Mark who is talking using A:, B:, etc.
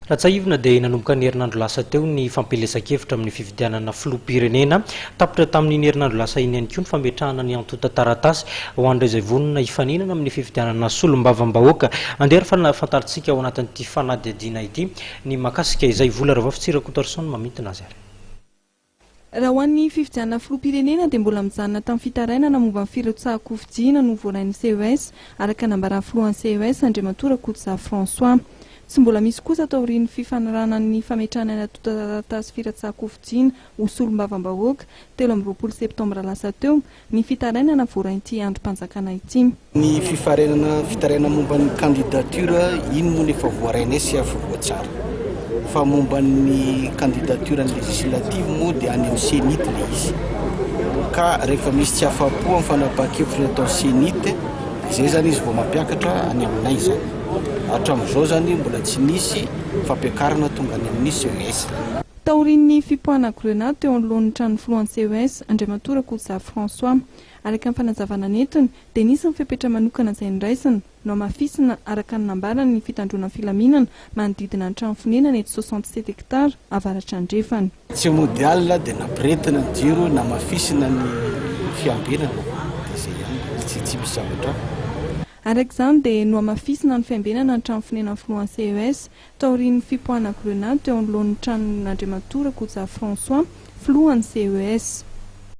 A: Ratsaivina dia nanomboka ny herinandro lasa teo ny fampielezan-kevitra amin'ny fifidianana filoha-pirenena tapitra tamin'iny herinandro lasa iny ihany koa ny fametrahana ny antontaratasy ho an'ireo izay vonona hifaninana amin'ny fifidianana solombavabahoaka. Andeha fantaritsika ao anatin'ity fanadihadiana ity ny makasika izay vola raha fitsirakotorson mamintina azy ary.
B: Raha ho an'ny fifidianana filoha-pirenena dia mbola mijanona tamin'ny fitarainana momba ny firotsahana no voalain'ny CES araka nambaran'ny filohan'ny CES Andriamatora Koza François. Tsy mbola misy kosa taorian'ny fifanarahan'ny fametrahana ny antontaratasy firotsahana ho solombavabahoaka 13 septambra lasa teo ny fitarainana voarain'ity androm-panjakana ity.
C: Ny fitarainana momba ny candidature iny moa efa voaraina sy afivoatsara. Fa momba ny candidature législative moa dia any amin'ny sénite le izy. Ka rehefa misy tsy afapo amin'ny fanapahan-kevitra atao sénite, izay zany izy vao mampiakatra any aminay zany. Hatramin'izao zany mbola tsy nisy fampiakarana tonga any amin'ny CES.
B: Taorian'ny fipoahana grenade teo anoloan'ny trano filohan'ny CES Andriamatora Koza François araka ny fanazavana netiny dia nisy ny fepetra manokana izay niraisina no amafisina araka ny nambarany ny fitandrona filaminana manodidina ny trano fonenana eto 67 hectara avaratra andrefana.
C: Tsy mondial dia nampiretina ny jiro namafisina ny fiambenana izay ihany tsy misy zavatra.
B: Araka izany dia no amafisina ny fiambenana ny trano fonenana filohan'ny CES taorian'ny fipoahana grenade teo anoloan'ny tranon'Andriamatora Koza François filohan'ny CES.